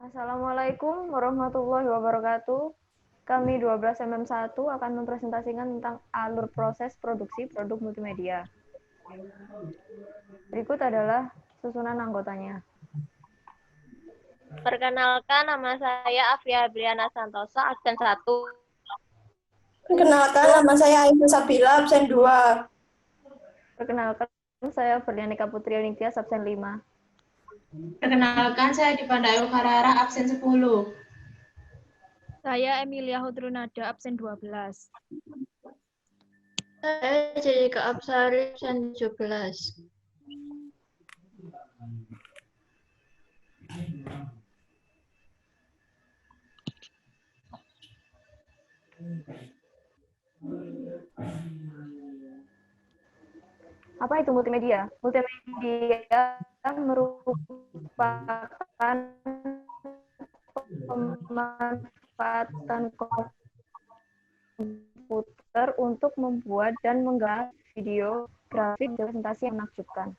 Assalamualaikum warahmatullahi wabarakatuh. Kami 12MM1 akan mempresentasikan tentang alur proses produksi produk multimedia. Berikut adalah susunan anggotanya. Perkenalkan, nama saya Afia Briana Santosa, absen 1. Perkenalkan, nama saya Aisyah Sabila, absen 2. Perkenalkan, saya Berlianika Putri Anindya, absen 5. Perkenalkan, saya Dipandai Karara, absen 10. Saya Emilia Hudrunada, absen 12. Saya Jessica Absari, absen 17. Apa itu multimedia? Multimedia merupakan pemanfaatan komputer untuk membuat dan menggambar video, grafik, dan presentasi yang menakjubkan.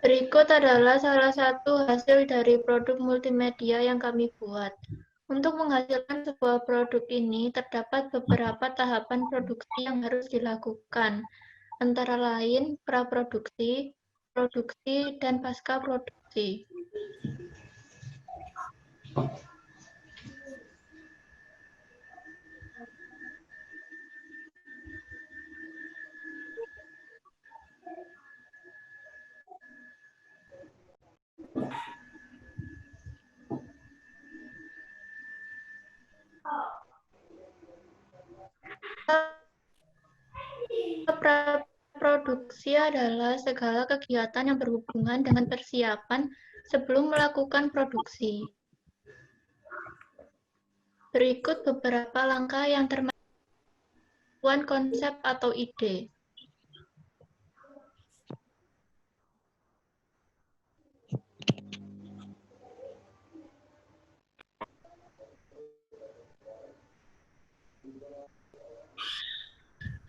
Berikut adalah salah satu hasil dari produk multimedia yang kami buat. Untuk menghasilkan sebuah produk ini, terdapat beberapa tahapan produksi yang harus dilakukan, antara lain praproduksi, produksi, dan pasca produksi. Praproduksi adalah segala kegiatan yang berhubungan dengan persiapan sebelum melakukan produksi. Berikut beberapa langkah yang termasuk konsep atau ide.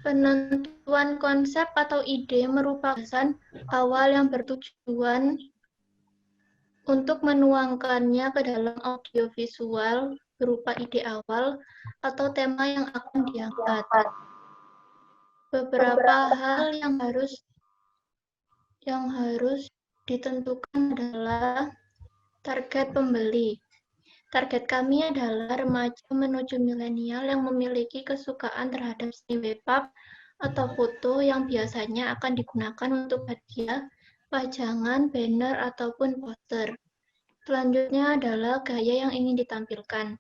Penentuan konsep atau ide merupakan gagasan awal yang bertujuan untuk menuangkannya ke dalam audiovisual berupa ide awal atau tema yang akan diangkat. Beberapa hal yang harus ditentukan adalah target pembeli. Target kami adalah remaja menuju milenial yang memiliki kesukaan terhadap seni webpub atau foto yang biasanya akan digunakan untuk hadiah, pajangan, banner, ataupun poster. Selanjutnya adalah gaya yang ingin ditampilkan.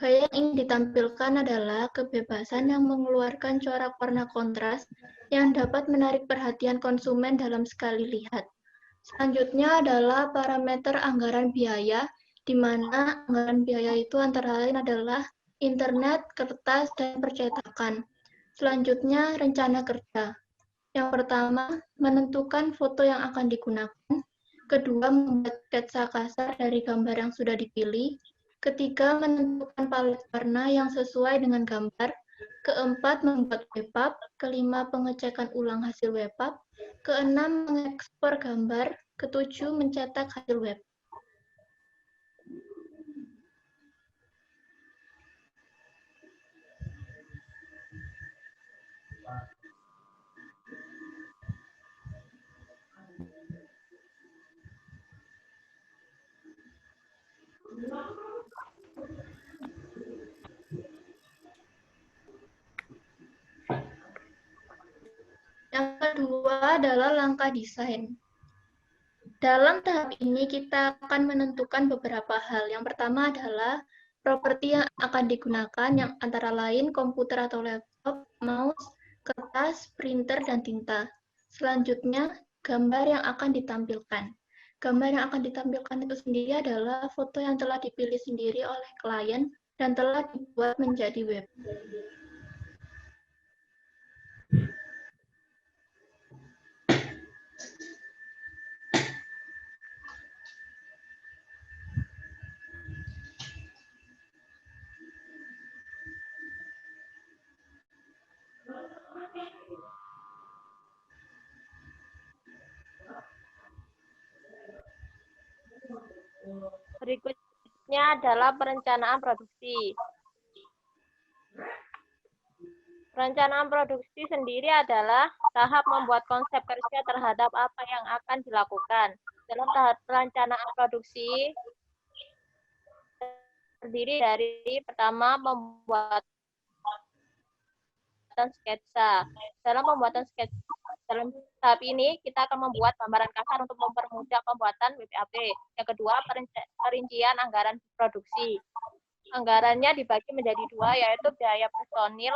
Gaya yang ingin ditampilkan adalah kebebasan yang mengeluarkan corak warna kontras yang dapat menarik perhatian konsumen dalam sekali lihat. Selanjutnya adalah parameter anggaran biaya, di mana anggaran biaya itu antara lain adalah internet, kertas, dan percetakan. Selanjutnya, rencana kerja. Yang pertama, menentukan foto yang akan digunakan. Kedua, membuat sketsa kasar dari gambar yang sudah dipilih. Ketiga, menentukan palet warna yang sesuai dengan gambar. Keempat, membuat webpub. Kelima, pengecekan ulang hasil webpub. Keenam, mengekspor gambar. Ketujuh, mencetak hasil web. Yang kedua adalah langkah desain. Dalam tahap ini kita akan menentukan beberapa hal. Yang pertama adalah properti yang akan digunakan, yang antara lain komputer atau laptop, mouse, kertas, printer, dan tinta. Selanjutnya, gambar yang akan ditampilkan. Gambar yang akan ditampilkan itu sendiri adalah foto yang telah dipilih sendiri oleh klien dan telah dibuat menjadi web. Berikutnya adalah perencanaan produksi. Perencanaan produksi sendiri adalah tahap membuat konsep kerja terhadap apa yang akan dilakukan. Dalam tahap perencanaan produksi terdiri dari pertama pembuatan sketsa. Dalam tahap ini kita akan membuat gambaran kasar untuk mempermudah pembuatan WPAP. Yang kedua, perincian anggaran produksi. Anggarannya dibagi menjadi dua, yaitu biaya personil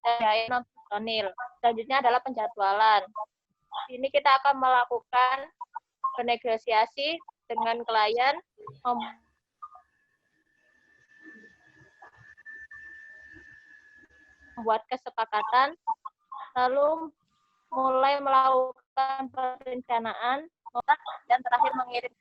dan biaya non personil. Selanjutnya adalah penjadwalan. Di sini kita akan melakukan bernegosiasi dengan klien, membuat kesepakatan, lalu mulai melakukan perencanaan, dan terakhir mengirim.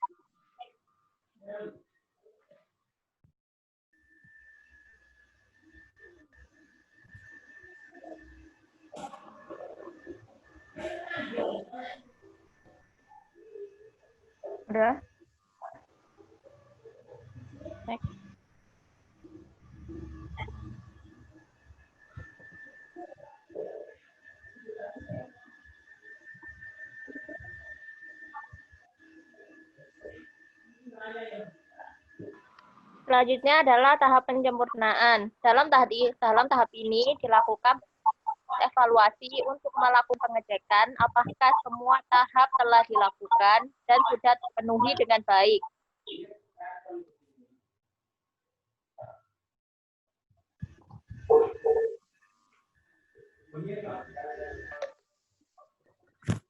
Udah? Next. Selanjutnya adalah tahap penyempurnaan. Dalam tahap ini dilakukan evaluasi untuk melakukan pengecekan apakah semua tahap telah dilakukan dan sudah terpenuhi dengan baik.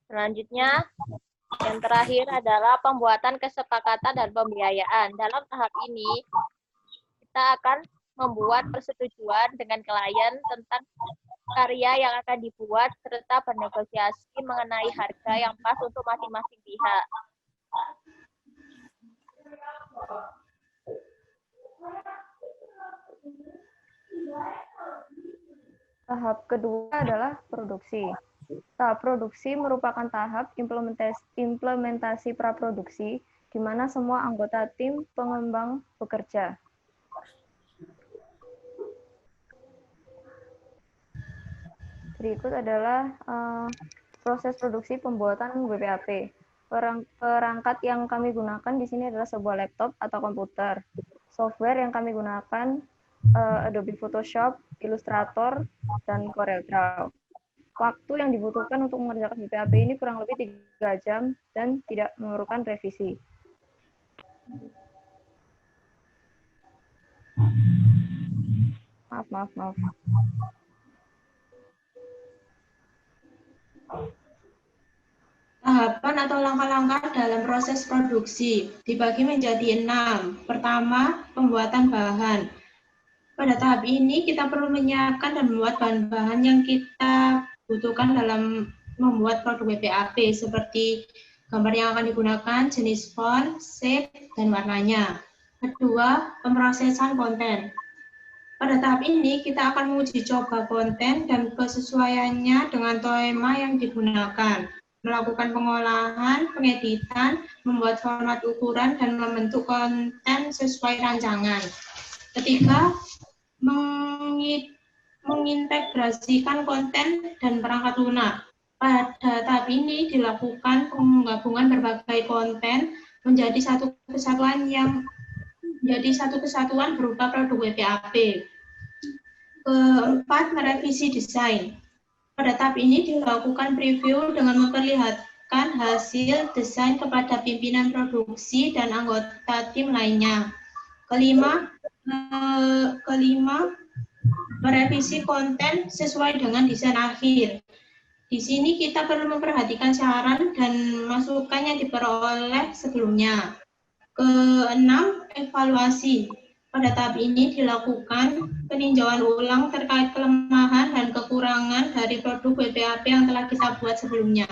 Selanjutnya, yang terakhir adalah pembuatan kesepakatan dan pembiayaan. Dalam tahap ini, kita akan membuat persetujuan dengan klien tentang karya yang akan dibuat, serta bernegosiasi mengenai harga yang pas untuk masing-masing pihak. Tahap kedua adalah produksi. Tahap produksi merupakan tahap implementasi praproduksi, di mana semua anggota tim pengembang bekerja. Berikut adalah proses produksi pembuatan WPAP. Perangkat yang kami gunakan di sini adalah sebuah laptop atau komputer. Software yang kami gunakan Adobe Photoshop, Illustrator, dan CorelDRAW. Waktu yang dibutuhkan untuk mengerjakan WPAP ini kurang lebih 3 jam dan tidak memerlukan revisi. Maaf. Tahapan atau langkah-langkah dalam proses produksi dibagi menjadi 6. Pertama, pembuatan bahan. Pada tahap ini kita perlu menyiapkan dan membuat bahan-bahan yang kita butuhkan dalam membuat produk WPAP seperti gambar yang akan digunakan, jenis font, shape, dan warnanya. Kedua, pemrosesan konten. Pada tahap ini kita akan menguji coba konten dan kesesuaiannya dengan tema yang digunakan, melakukan pengolahan, pengeditan, membuat format ukuran, dan membentuk konten sesuai rancangan. Ketiga, mengintegrasikan konten dan perangkat lunak. Pada tahap ini dilakukan penggabungan berbagai konten menjadi satu kesatuan berupa produk WPAP. Keempat, merevisi desain. Pada tahap ini dilakukan preview dengan memperlihatkan hasil desain kepada pimpinan produksi dan anggota tim lainnya. Kelima, merevisi konten sesuai dengan desain akhir. Di sini kita perlu memperhatikan saran dan masukan yang diperoleh sebelumnya. Keenam, evaluasi. Pada tahap ini dilakukan peninjauan ulang terkait kelemahan dan kekurangan dari produk WPAP yang telah kita buat sebelumnya.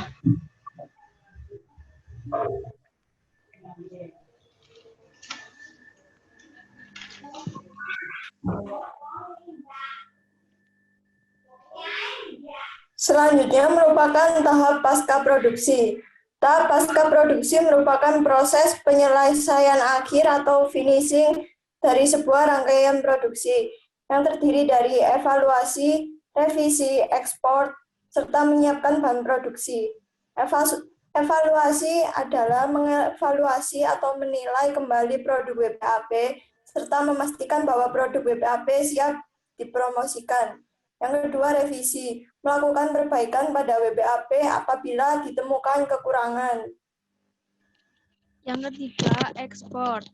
Selanjutnya merupakan tahap pasca produksi. Tahap pasca produksi merupakan proses penyelesaian akhir atau finishing dari sebuah rangkaian produksi yang terdiri dari evaluasi, revisi, ekspor, serta menyiapkan bahan produksi. Evaluasi adalah mengevaluasi atau menilai kembali produk WPAP serta memastikan bahwa produk WPAP siap dipromosikan. Yang kedua, revisi, melakukan perbaikan pada WPAP apabila ditemukan kekurangan. Yang ketiga, ekspor.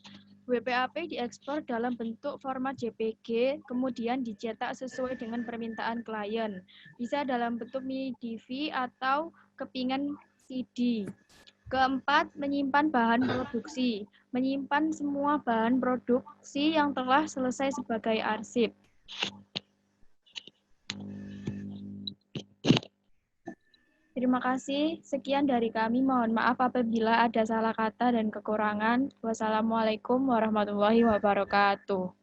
WPAP diekspor dalam bentuk format JPG, kemudian dicetak sesuai dengan permintaan klien. Bisa dalam bentuk mini DV atau kepingan CD. Keempat, menyimpan bahan produksi. Menyimpan semua bahan produksi yang telah selesai sebagai arsip. Terima kasih. Sekian dari kami. Mohon maaf apabila ada salah kata dan kekurangan. Wassalamualaikum warahmatullahi wabarakatuh.